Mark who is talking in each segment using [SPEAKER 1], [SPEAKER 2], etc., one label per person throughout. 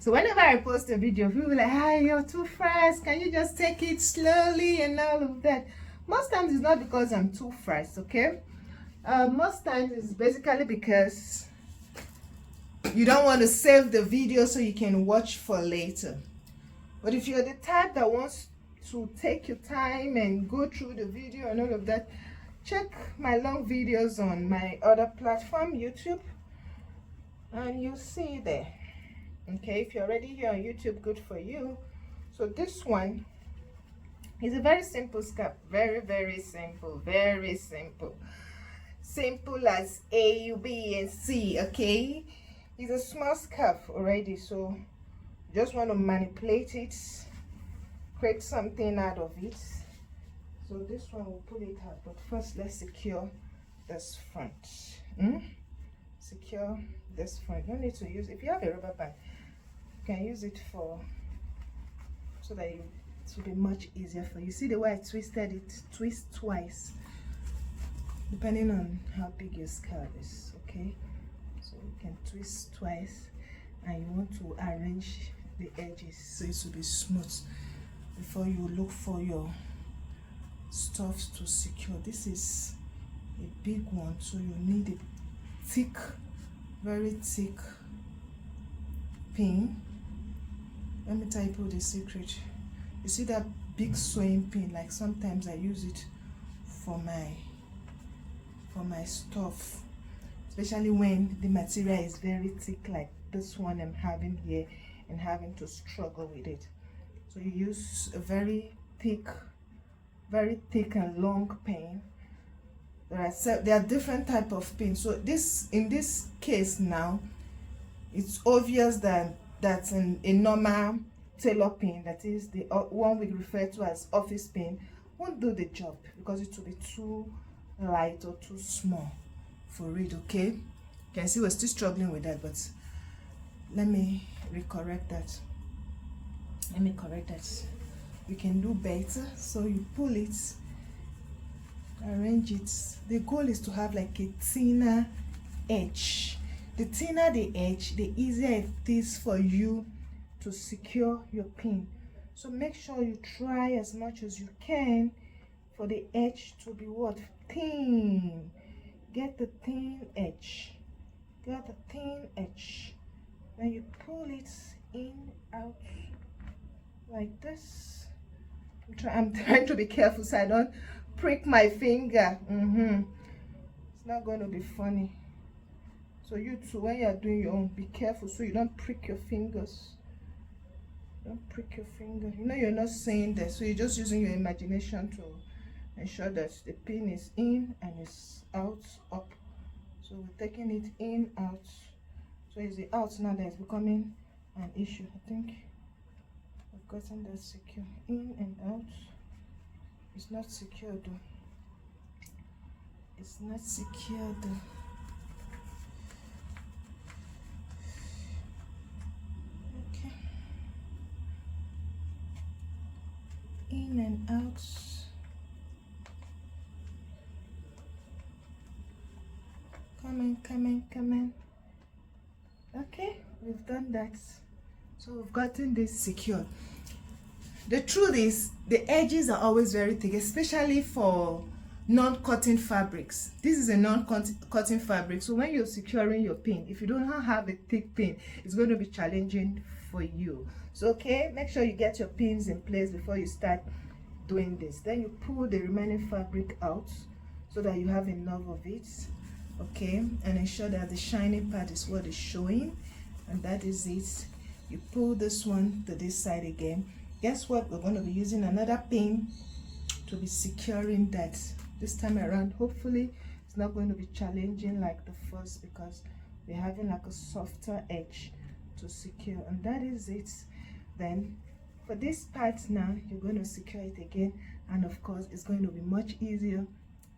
[SPEAKER 1] So whenever I post a video, people are like, "Hi, you're too fast. Can you just take it slowly?" and all of that. Most times it's not because I'm too fast, okay? Most times it's basically because you don't want to save the video so you can watch for later. But if you're the type that wants to take your time and go through the video and all of that, check my long videos on my other platform, YouTube, and you'll see there. Okay, if you're already here on YouTube, good for you. So this one is a very simple scarf. Very simple. Very simple. Simple as A, B, and C. Okay, it's a small scarf already, so just want to manipulate it, create something out of it. So this one will pull it out, but first let's secure this front. Secure this front. You don't need to use, if you have a rubber band, you can use it for, so that it will be much easier for you. See the way I twisted it? Twist twice, depending on how big your scarf is. Okay, so you can twist twice, and you want to arrange the edges so it will be smooth before you look for your stuff to secure. This is a big one, so you need a thick, very thick pin. Let me tell you the secret. You see that big sewing pin? Like sometimes I use it for my stuff, especially when the material is very thick, like this one I'm having here, and having to struggle with it. So you use a very thick and long pin. There are different type of pins. So in this case now, it's obvious that that's a normal tailor pin, that is the one we refer to as office pin, won't do the job because it will be too light or too small for it. Okay, you can see we're still struggling with that, but let me correct that. We can do better. So you pull it, arrange it. The goal is to have like a thinner edge. The thinner the edge, the easier it is for you to secure your pin. So make sure you try as much as you can for the edge to be what? Thin. Get the thin edge. Then you pull it in, out, like this. I'm trying to be careful so I don't prick my finger. It's not going to be funny. So you too, when you're doing your own, be careful so you don't prick your fingers. Don't prick your finger. You know you're not saying that, so you're just using your imagination to ensure that the pin is in and it's out, up. So we're taking it in, out. So it's the out now that is becoming an issue. I think I've gotten that secure. In and out. It's not secure though. It's not secure though. Okay. In and out. Come in. Okay, we've done that. So we've gotten this secured. The truth is, the edges are always very thick, especially for non-cotton fabrics. This is a non-cotton fabric, so when you're securing your pin, if you don't have a thick pin, it's going to be challenging for you. So okay, make sure you get your pins in place before you start doing this. Then you pull the remaining fabric out so that you have enough of it. Okay, and ensure that the shining part is what is showing, and that is it. You pull this one to this side again. Guess what? We're going to be using another pin to be securing that this time around. Hopefully it's not going to be challenging like the first, because we're having like a softer edge to secure, and that is it. Then for this part now, you're going to secure it again, and of course it's going to be much easier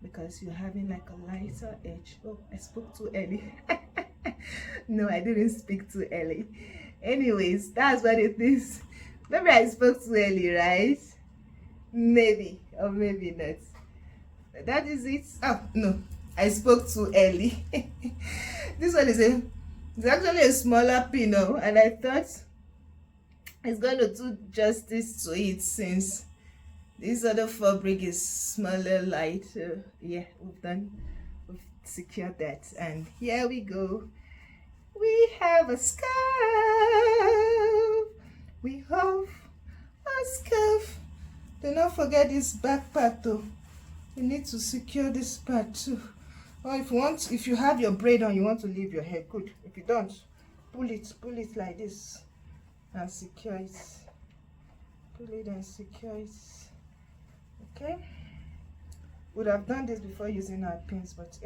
[SPEAKER 1] because you're having like a lighter edge. Oh, I spoke too early. No, I didn't speak too early. Anyways, that's what it is. Maybe I spoke too early, right? Maybe, or maybe not. That is it. Oh no, I spoke too early. This one is it's actually a smaller pin, and I thought It's going to do justice to it since this other fabric is smaller, light. So yeah, we've secured that, and here we go. We have a scarf. We have a scarf. Do not forget this back part though. You need to secure this part too. Or if you have your braid on, you want to leave your hair, good. If you don't, pull it like this and secure it. Pull it and secure it. Okay. Would have done this before using our pins, but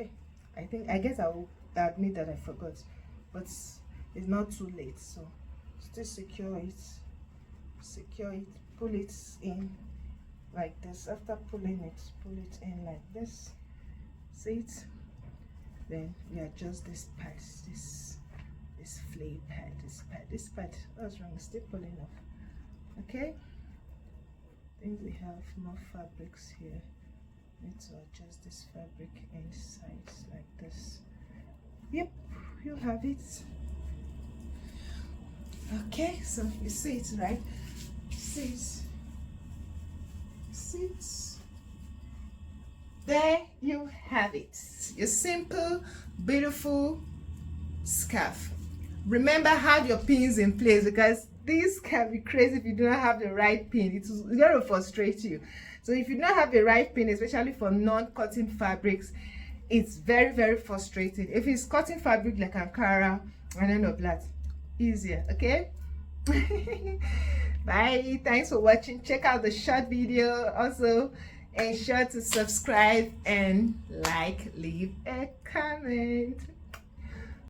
[SPEAKER 1] I guess I will admit that I forgot. But it's not too late, so still secure it, pull it in like this. After pulling it, pull it in like this. See it? Then we adjust this part, this flay pad, this part. What's wrong? It's still pulling off. Okay. I think we have more fabrics here. Need to adjust this fabric inside like this. Yep, you have it. Okay, so you see it, right? See it. There you have it. Your simple, beautiful scarf. Remember, have your pins in place, because this can be crazy if you do not have the right pin. It's going to frustrate you. So if you don't have the right pin, especially for non-cotton fabrics, it's very, very frustrating. If it's cotton fabric like Ankara and then of that, easier. Okay. Bye. Thanks for watching. Check out the short video. Also, ensure to subscribe and leave a comment.